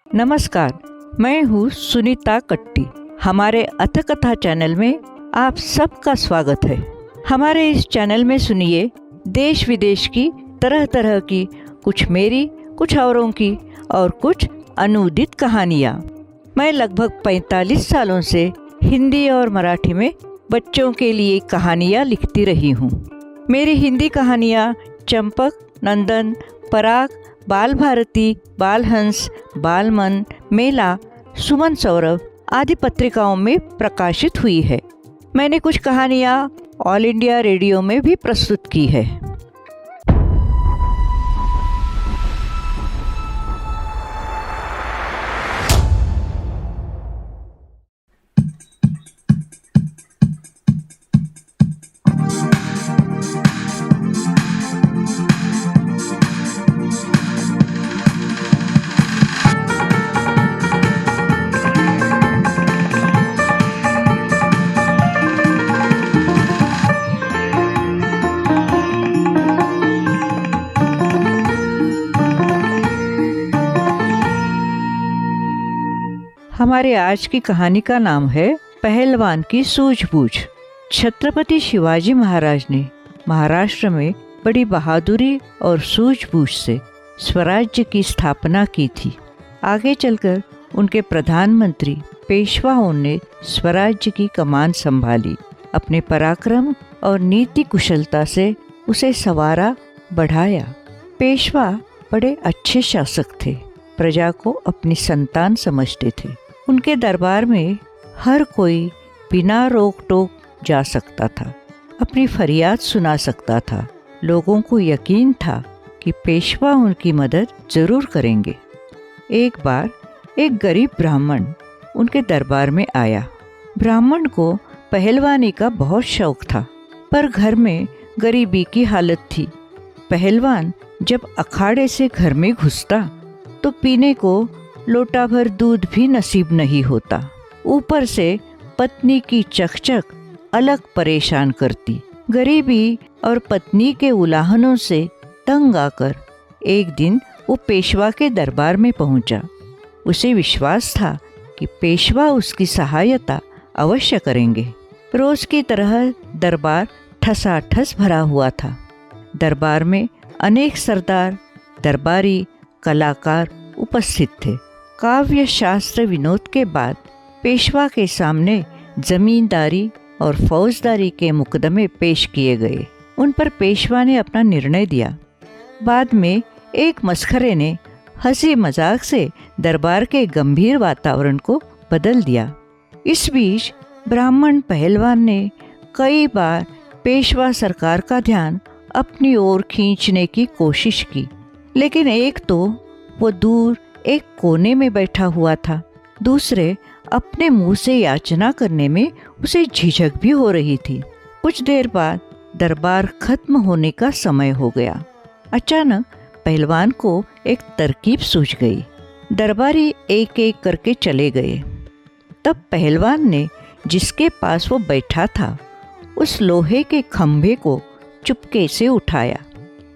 नमस्कार, मैं हूँ सुनीता कट्टी। हमारे अथकथा चैनल में आप सबका स्वागत है। हमारे इस चैनल में सुनिए देश विदेश की तरह तरह की, कुछ मेरी, कुछ औरों की और कुछ अनूदित कहानियाँ। मैं लगभग 45 सालों से हिंदी और मराठी में बच्चों के लिए कहानियाँ लिखती रही हूँ। मेरी हिंदी कहानियाँ चंपक, नंदन, पराग, बाल भारती, बालहंस, बालमन, मेला, सुमन सौरभ आदि पत्रिकाओं में प्रकाशित हुई है। मैंने कुछ कहानियाँ ऑल इंडिया रेडियो में भी प्रस्तुत की है। हमारे आज की कहानी का नाम है पहलवान की सूझबूझ। छत्रपति शिवाजी महाराज ने महाराष्ट्र में बड़ी बहादुरी और सूझबूझ से स्वराज्य की स्थापना की थी। आगे चलकर उनके प्रधानमंत्री पेशवाओं ने स्वराज्य की कमान संभाली। अपने पराक्रम और नीति कुशलता से उसे संवारा, बढ़ाया। पेशवा बड़े अच्छे शासक थे, प्रजा को अपनी संतान समझते थे। उनके दरबार में हर कोई बिना रोक टोक जा सकता था, अपनी फरियाद सुना सकता था। लोगों को यकीन था कि पेशवा उनकी मदद जरूर करेंगे। एक बार एक गरीब ब्राह्मण उनके दरबार में आया। ब्राह्मण को पहलवानी का बहुत शौक था, पर घर में गरीबी की हालत थी। पहलवान जब अखाड़े से घर में घुसता तो पीने को लोटा भर दूध भी नसीब नहीं होता। ऊपर से पत्नी की चकचक अलग परेशान करती। गरीबी और पत्नी के उलाहनों से तंग आकर एक दिन वो पेशवा के दरबार में पहुंचा। उसे विश्वास था कि पेशवा उसकी सहायता अवश्य करेंगे। रोज की तरह दरबार ठसाठस भरा हुआ था। दरबार में अनेक सरदार, दरबारी, कलाकार उपस्थित थे। काव्य शास्त्र विनोद के बाद पेशवा के सामने जमींदारी और फौजदारी के मुकदमे पेश किए गए। उन पर पेशवा ने अपना निर्णय दिया। बाद में एक मस्खरे ने हंसी मजाक से दरबार के गंभीर वातावरण को बदल दिया। इस बीच ब्राह्मण पहलवान ने कई बार पेशवा सरकार का ध्यान अपनी ओर खींचने की कोशिश की, लेकिन एक तो वो दूर एक कोने में बैठा हुआ था, दूसरे अपने मुंह से याचना करने में उसे झिझक भी हो रही थी। कुछ देर बाद दरबार खत्म होने का समय हो गया। अचानक पहलवान को एक तरकीब सूझ गई। दरबारी एक एक करके चले गए। तब पहलवान ने जिसके पास वो बैठा था उस लोहे के खंभे को चुपके से उठाया,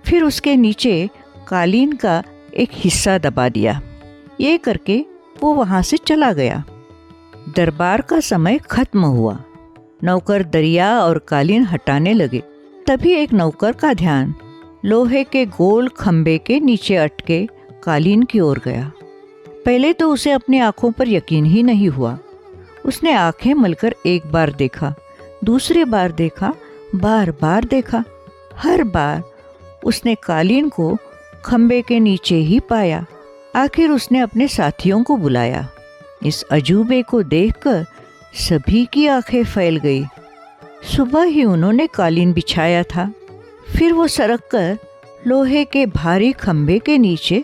फिर उसके नीचे कालीन का एक हिस्सा दबा दिया। ये करके वो वहाँ से चला गया। दरबार का समय खत्म हुआ। नौकर दरिया और कालीन हटाने लगे। तभी एक नौकर का ध्यान लोहे के गोल खंभे के नीचे अटके कालीन की ओर गया। पहले तो उसे अपनी आंखों पर यकीन ही नहीं हुआ। उसने आंखें मलकर एक बार देखा, दूसरी बार देखा, बार बार देखा। हर बार उसने कालीन को खंभे के नीचे ही पाया। आखिर उसने अपने साथियों को बुलाया। इस अजूबे को देखकर सभी की आंखें फैल गई। सुबह ही उन्होंने कालीन बिछाया था, फिर वो सरक कर लोहे के भारी खंभे के नीचे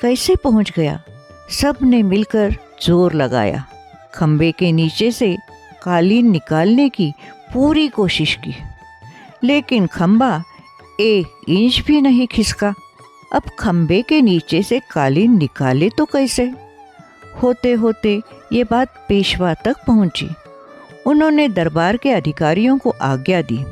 कैसे पहुंच गया? सब ने मिलकर जोर लगाया। खंभे के नीचे से कालीन निकालने की पूरी कोशिश की, लेकिन खंभा 1 इंच भी नहीं खिसका। अब खंभे के नीचे से कालीन निकाले तो कैसे? होते होते ये बात पेशवा तक पहुंची। उन्होंने दरबार के अधिकारियों को आज्ञा दी,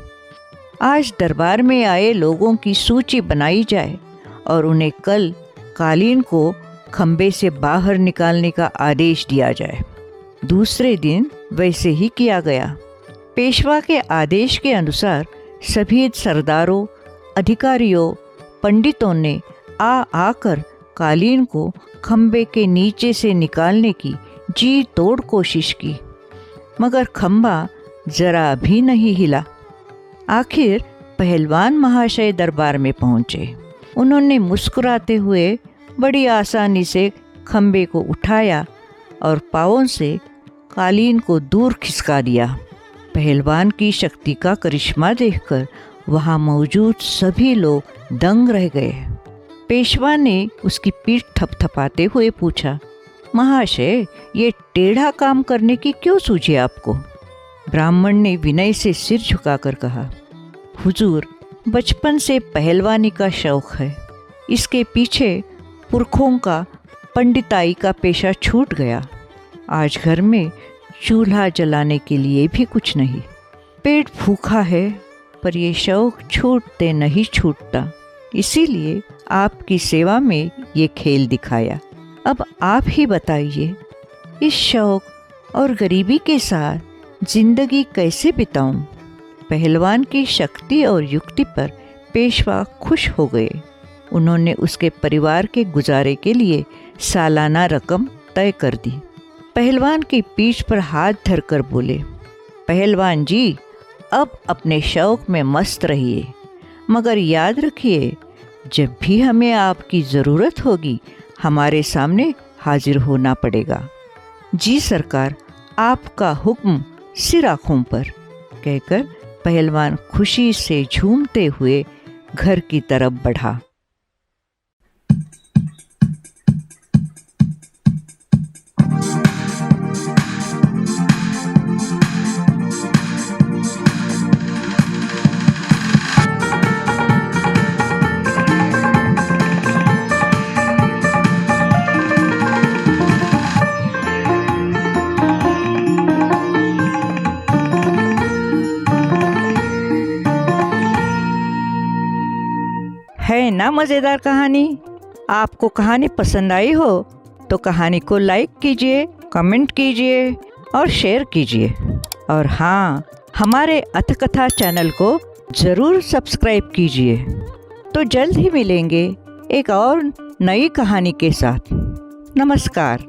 आज दरबार में आए लोगों की सूची बनाई जाए और उन्हें कल कालीन को खंबे से बाहर निकालने का आदेश दिया जाए। दूसरे दिन वैसे ही किया गया। पेशवा के आदेश के अनुसार सभी सरदारों, अधिकारियों, पंडितों ने आकर कालीन को खंबे के नीचे से निकालने की जी तोड़ कोशिश की, मगर खंबा जरा भी नहीं हिला। आखिर पहलवान महाशय दरबार में पहुंचे। उन्होंने मुस्कुराते हुए बड़ी आसानी से खंबे को उठाया और पांवों से कालीन को दूर खिसका दिया। पहलवान की शक्ति का करिश्मा देखकर वहां मौजूद सभी लोग दंग रह गए। पेशवा ने उसकी पीठ थपथपाते हुए पूछा, महाशय, ये टेढ़ा काम करने की क्यों सूझी आपको? ब्राह्मण ने विनय से सिर झुकाकर कहा, हुजूर, बचपन से पहलवानी का शौक है। इसके पीछे पुरखों का पंडिताई का पेशा छूट गया। आज घर में चूल्हा जलाने के लिए भी कुछ नहीं। पेट भूखा है, पर ये शौक छूटते नहीं छूटता। इसीलिए आपकी सेवा में ये खेल दिखाया। अब आप ही बताइए, इस शौक और गरीबी के साथ जिंदगी कैसे बिताऊं? पहलवान की शक्ति और युक्ति पर पेशवा खुश हो गए। उन्होंने उसके परिवार के गुजारे के लिए सालाना रकम तय कर दी। पहलवान की पीठ पर हाथ धरकर बोले, पहलवान जी, अब अपने शौक में मस्त रहिए, मगर याद रखिए, जब भी हमें आपकी ज़रूरत होगी हमारे सामने हाजिर होना पड़ेगा। जी सरकार, आपका हुक्म सिर आँखों पर, कहकर पहलवान खुशी से झूमते हुए घर की तरफ बढ़ा। है ना मज़ेदार कहानी? आपको कहानी पसंद आई हो तो कहानी को लाइक कीजिए, कमेंट कीजिए और शेयर कीजिए। और हाँ, हमारे अथकथा चैनल को ज़रूर सब्सक्राइब कीजिए। तो जल्द ही मिलेंगे एक और नई कहानी के साथ। नमस्कार।